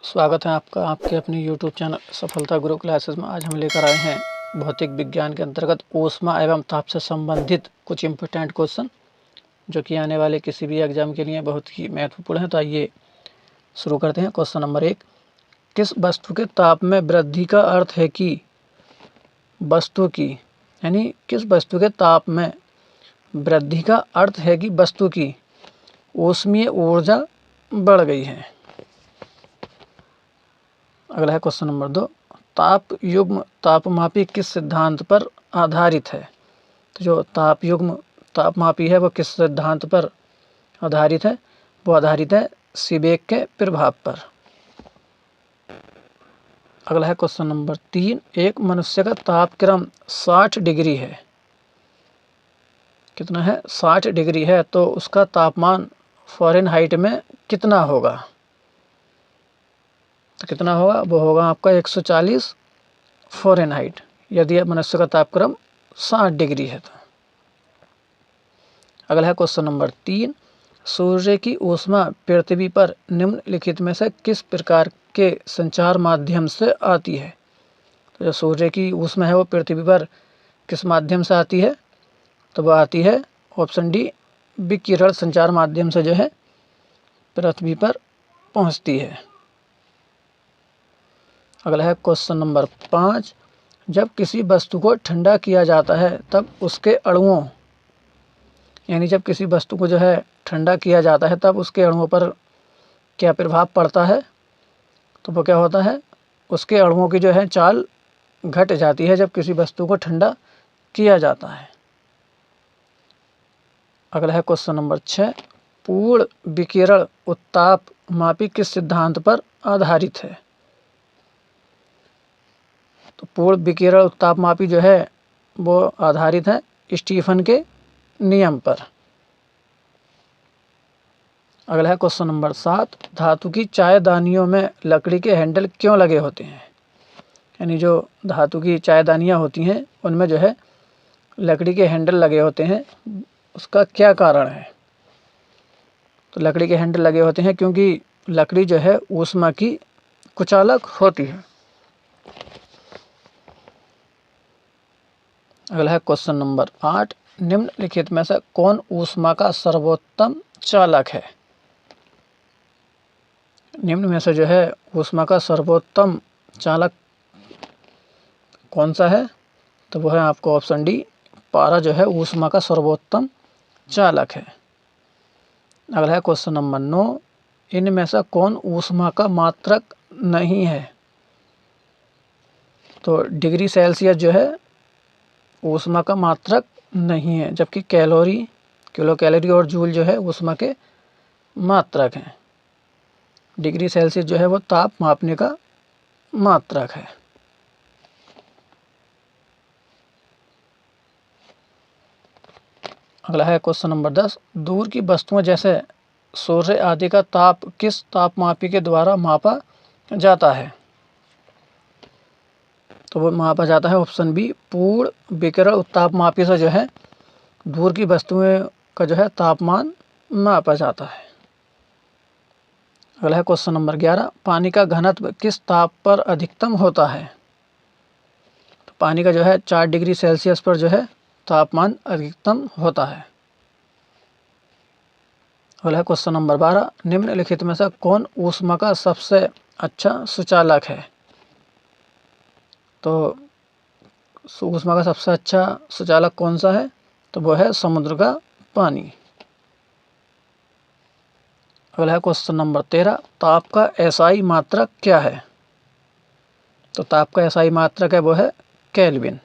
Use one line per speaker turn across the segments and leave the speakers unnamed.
स्वागत है आपका आपके अपने YouTube चैनल सफलता गुरु क्लासेस में। आज हम लेकर आए हैं भौतिक विज्ञान के अंतर्गत ऊष्मा एवं ताप से संबंधित कुछ इम्पोर्टेंट क्वेश्चन जो कि आने वाले किसी भी एग्जाम के लिए बहुत ही महत्वपूर्ण है। तो आइए शुरू करते हैं। क्वेश्चन नंबर 1, किस वस्तु के ताप में वृद्धि का अर्थ है कि वस्तु की यानी किस वस्तु के ताप में वृद्धि का अर्थ है कि वस्तु की ऊष्मीय ऊर्जा बढ़ गई है। अगला है क्वेश्चन नंबर 2, ताप युग्म तापमापी किस सिद्धांत पर आधारित है। तो जो ताप युग्म तापमापी है वो किस सिद्धांत पर आधारित है, वो आधारित है सीबेक के प्रभाव पर। अगला है क्वेश्चन नंबर 3, एक मनुष्य का तापक्रम 60 डिग्री है। कितना है? 60 डिग्री है, तो उसका तापमान फ़ारेनहाइट में कितना होगा? तो कितना होगा? वो होगा आपका 140 फ़ारेनहाइट, यदि मनुष्य का तापक्रम 60 डिग्री है तो। अगला है क्वेश्चन नंबर 3, सूर्य की ऊष्मा पृथ्वी पर निम्नलिखित में से किस प्रकार के संचार माध्यम से आती है। तो जो सूर्य की ऊष्मा है वो पृथ्वी पर किस माध्यम से आती है? तो वो आती है ऑप्शन डी, विकिरण संचार माध्यम से जो है पृथ्वी पर पहुंचती है। अगला है क्वेश्चन नंबर 5, जब किसी वस्तु को ठंडा किया जाता है तब उसके अणुओं यानी जब किसी वस्तु को जो है ठंडा किया जाता है तब उसके अणुओं पर क्या प्रभाव पड़ता है। तो वो क्या होता है, उसके अणुओं की जो है चाल घट जाती है जब किसी वस्तु को ठंडा किया जाता है। अगला है क्वेश्चन नंबर 6, पूर्ण विकिरण उत्ताप मापी किस सिद्धांत पर आधारित है। तो पूर्ण विकिरण उत्ताप मापी जो है वो आधारित है स्टीफन के नियम पर। अगला है क्वेश्चन नंबर 7, धातु की चायदानियों में लकड़ी के हैंडल क्यों लगे होते हैं। यानी जो धातु की चायदानियाँ होती हैं उनमें जो है लकड़ी के हैंडल लगे होते हैं, उसका क्या कारण है। तो लकड़ी के हैंडल लगे होते हैं क्योंकि लकड़ी जो है ऊष्मा की कुचालक होती है। अगला है क्वेश्चन नंबर 8, निम्नलिखित में से कौन ऊष्मा का सर्वोत्तम चालक है। निम्न में से जो है ऊष्मा का सर्वोत्तम चालक कौन सा है। तो वो है आपको ऑप्शन डी, पारा जो है ऊष्मा का सर्वोत्तम चालक है। अगला है क्वेश्चन नंबर 9, इनमें से कौन ऊष्मा का मात्रक नहीं है। तो डिग्री सेल्सियस जो है ऊष्मा का मात्रक नहीं है, जबकि किलो कैलोरी और जूल जो है ऊष्मा के मात्रक हैं। डिग्री सेल्सियस जो है वो ताप मापने का मात्रक है। अगला है क्वेश्चन नंबर 10, दूर की वस्तुओं जैसे सूर्य आदि का ताप किस तापमापी के द्वारा मापा जाता है। तो वो मापा जाता है ऑप्शन बी, पूर्ण विकिरण उत्तापमापी से जो है दूर की वस्तुओं का जो है तापमान मापा जाता है। अगला है क्वेश्चन नंबर 11, पानी का घनत्व किस ताप पर अधिकतम होता है। तो पानी का जो है 4 डिग्री सेल्सियस पर जो है तापमान अधिकतम होता है। अगला है क्वेश्चन नंबर 12, निम्नलिखित में से कौन ऊष्मा का सबसे अच्छा सुचालक है। तो ऊष्मा का सबसे अच्छा सुचालक कौन सा है। तो वो है समुद्र का पानी। अगला है क्वेश्चन नंबर 13, ताप का एसआई मात्रक क्या है। तो ताप का एसआई मात्रक है वो है केल्विन।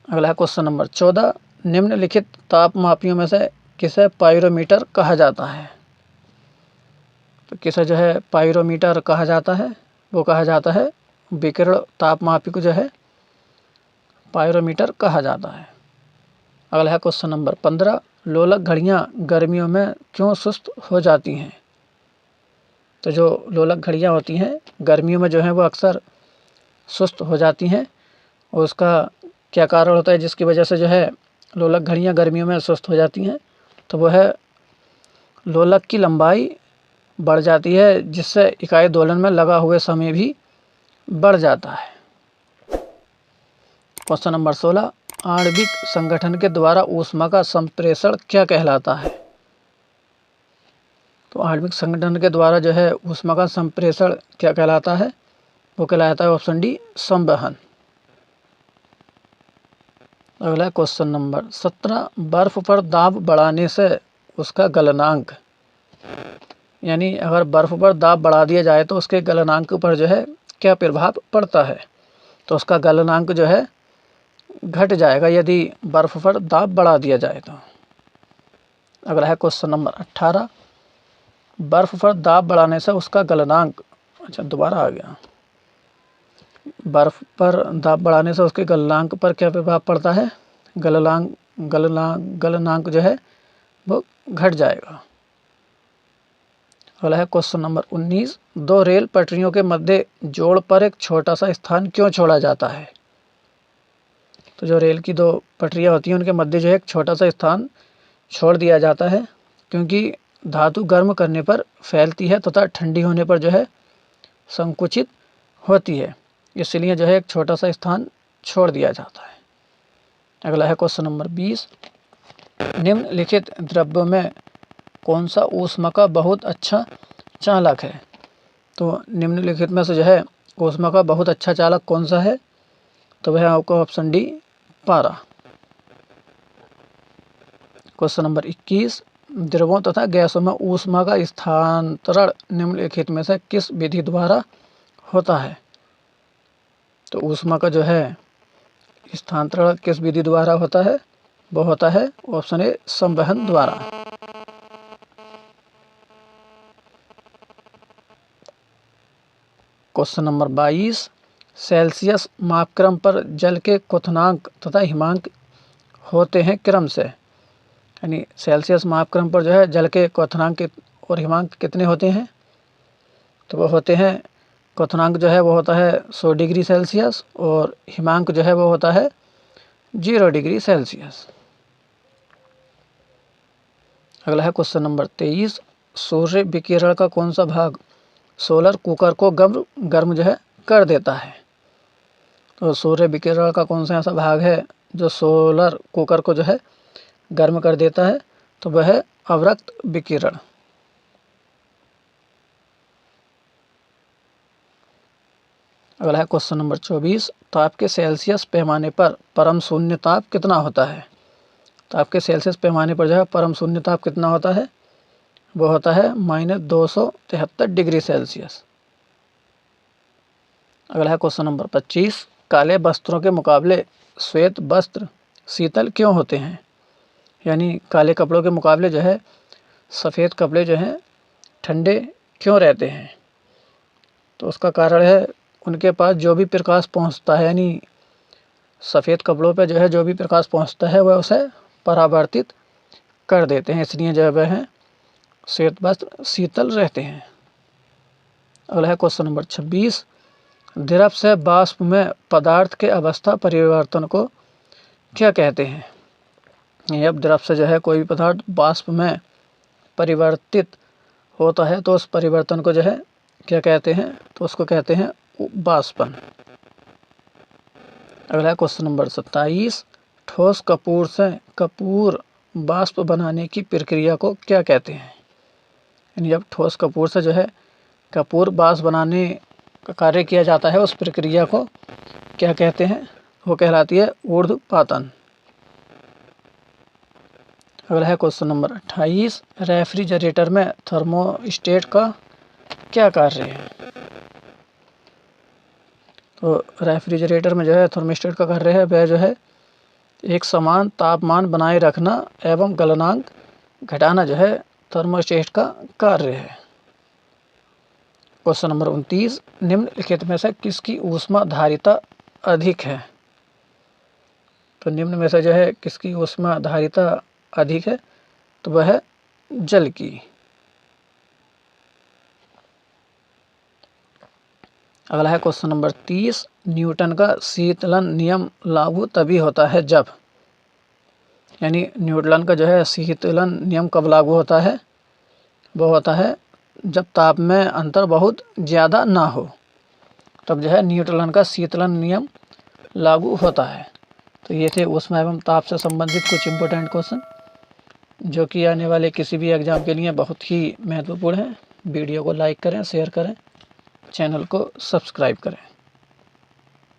अगला है क्वेश्चन नंबर 14, निम्नलिखित तापमापियों में से किसे पाइरोमीटर कहा जाता है। तो किसे जो है पाइरोमीटर कहा जाता है, वो कहा जाता है विकिरण तापमापी को जो है पाइरोमीटर कहा जाता है। अगला है क्वेश्चन नंबर 15, लोलक घड़ियाँ गर्मियों में क्यों सुस्त हो जाती हैं। तो जो लोलक घड़ियाँ होती हैं गर्मियों में जो है वो अक्सर सुस्त हो जाती हैं, और उसका क्या कारण होता है जिसकी वजह से जो है लोलक घड़ियाँ गर्मियों में सुस्त हो जाती हैं। तो वो है लोलक की लंबाई बढ़ जाती है, जिससे इकाई दोलन में लगा हुए समय भी बढ़ जाता है। क्वेश्चन नंबर 16, आणविक संगठन के द्वारा ऊष्मा का संप्रेषण क्या कहलाता है? तो आणविक संगठन के द्वारा जो है ऊष्मा का संप्रेषण क्या कहलाता है? वो कहलाता है ऑप्शन डी, संवहन। अगला क्वेश्चन नंबर 17, बर्फ पर दाब बढ़ाने से उसका गलनांक, यानी अगर बर्फ पर दाब बढ़ा दिया जाए तो उसके गलनांक पर जो है क्या प्रभाव पड़ता है? तो उसका गलनांक जो है घट जाएगा यदि बर्फ पर दाब बढ़ा दिया जाए तो। अगला है क्वेश्चन नंबर 18, बर्फ पर दाब बढ़ाने से उसका गलनांक, अच्छा दोबारा आ गया, बर्फ पर दाब बढ़ाने से उसके गलनांक पर क्या प्रभाव पड़ता है? गलनांक जो है वो घट जाएगा। अगला है क्वेश्चन नंबर 19, दो रेल पटरियों के मध्य जोड़ पर एक छोटा सा स्थान क्यों छोड़ा जाता है? तो जो रेल की दो पटरियां होती हैं उनके मध्य जो है एक छोटा सा स्थान छोड़ दिया जाता है, क्योंकि धातु गर्म करने पर फैलती है तथा ठंडी होने पर जो है संकुचित होती है, इसलिए जो है एक छोटा सा स्थान छोड़ दिया जाता है। अगला है क्वेश्चन नंबर 20, निम्नलिखित द्रव्यों में कौन सा ऊष्मा का बहुत अच्छा चालक है? तो निम्नलिखित में से जो है ऊष्मा का बहुत अच्छा चालक कौन सा है? तो वह आपको ऑप्शन डी, पारा। क्वेश्चन नंबर 21, द्रवों तथा गैसों में ऊष्मा का स्थानांतरण निम्नलिखित में से किस विधि द्वारा होता है? तो ऊष्मा का जो है स्थानांतरण किस विधि द्वारा होता है? वो होता है ऑप्शन ए, संवहन द्वारा। क्वेश्चन नंबर 22, सेल्सियस मापक्रम पर जल के क्वथनांक तथा हिमांक होते हैं क्रम से, यानी सेल्सियस मापक्रम पर जो है जल के क्वथनांक और हिमांक कितने होते हैं? तो वो होते हैं, क्वथनांक जो है वो होता है 100 डिग्री सेल्सियस और हिमांक जो है वो होता है 0 डिग्री सेल्सियस। अगला है क्वेश्चन नंबर 23, सूर्य विकिरण का कौन सा भाग सोलर कुकर को गर्म जो है कर देता है? तो सूर्य विकिरण का कौन सा ऐसा भाग है जो सोलर कुकर को जो है गर्म कर देता है? तो वह है अवरक्त विकिरण। अगला है क्वेश्चन नंबर 24, ताप के सेल्सियस पैमाने पर परम शून्य ताप कितना होता है? ताप के सेल्सियस पैमाने पर जो है परम शून्य ताप कितना होता है? वो होता है -273 डिग्री सेल्सियस। अगला है क्वेश्चन नंबर 25, काले वस्त्रों के मुकाबले श्वेत वस्त्र शीतल क्यों होते हैं? यानी काले कपड़ों के मुकाबले जो है सफ़ेद कपड़े जो हैं ठंडे क्यों रहते हैं? तो उसका कारण है उनके पास जो भी प्रकाश पहुंचता है, यानी सफ़ेद कपड़ों पे जो है जो भी प्रकाश पहुंचता है वह उसे परावर्तित कर देते हैं, इसलिए जो है वह श्वेत वस्त्र शीतल रहते हैं। अगला है क्वेश्चन नंबर 26, द्रव से वाष्प में पदार्थ के अवस्था परिवर्तन को क्या कहते हैं? जब द्रव से जो है कोई भी पदार्थ वाष्प में परिवर्तित होता है तो उस परिवर्तन को जो है क्या कहते हैं? तो उसको कहते हैं वाष्पन। अगला है क्वेश्चन नंबर 27, ठोस कपूर से कपूर वाष्प बनाने की प्रक्रिया को क्या कहते हैं? यानी जब ठोस कपूर से जो है कपूर वाष्प बनाने का कार्य किया जाता है उस प्रक्रिया को क्या कहते हैं? वो कहलाती है ऊर्ध्वपातन। अगला है क्वेश्चन नंबर 28, रेफ्रिजरेटर में थर्मोस्टेट का क्या कार्य है? तो रेफ्रिजरेटर में जो है थर्मोस्टेट का कार्य है वह जो है एक समान तापमान बनाए रखना एवं गलनांक घटाना जो है थर्मोस्टेट का कार्य है। क्वेश्चन नंबर 29, निम्नलिखित में से किसकी ऊष्मा धारिता अधिक है? तो निम्न में से जो है किसकी ऊष्मा धारिता अधिक है? तो वह है जल की। अगला है क्वेश्चन नंबर 30, न्यूटन का शीतलन नियम लागू तभी होता है जब, यानी न्यूटन का जो है शीतलन नियम कब लागू होता है? वो होता है जब ताप में अंतर बहुत ज़्यादा ना हो, तब जो है न्यूटन का शीतलन नियम लागू होता है। तो ये थे ऊष्मा एवं ताप से संबंधित कुछ इम्पोर्टेंट क्वेश्चन, जो कि आने वाले किसी भी एग्ज़ाम के लिए बहुत ही महत्वपूर्ण है। वीडियो को लाइक करें, शेयर करें, चैनल को सब्सक्राइब करें।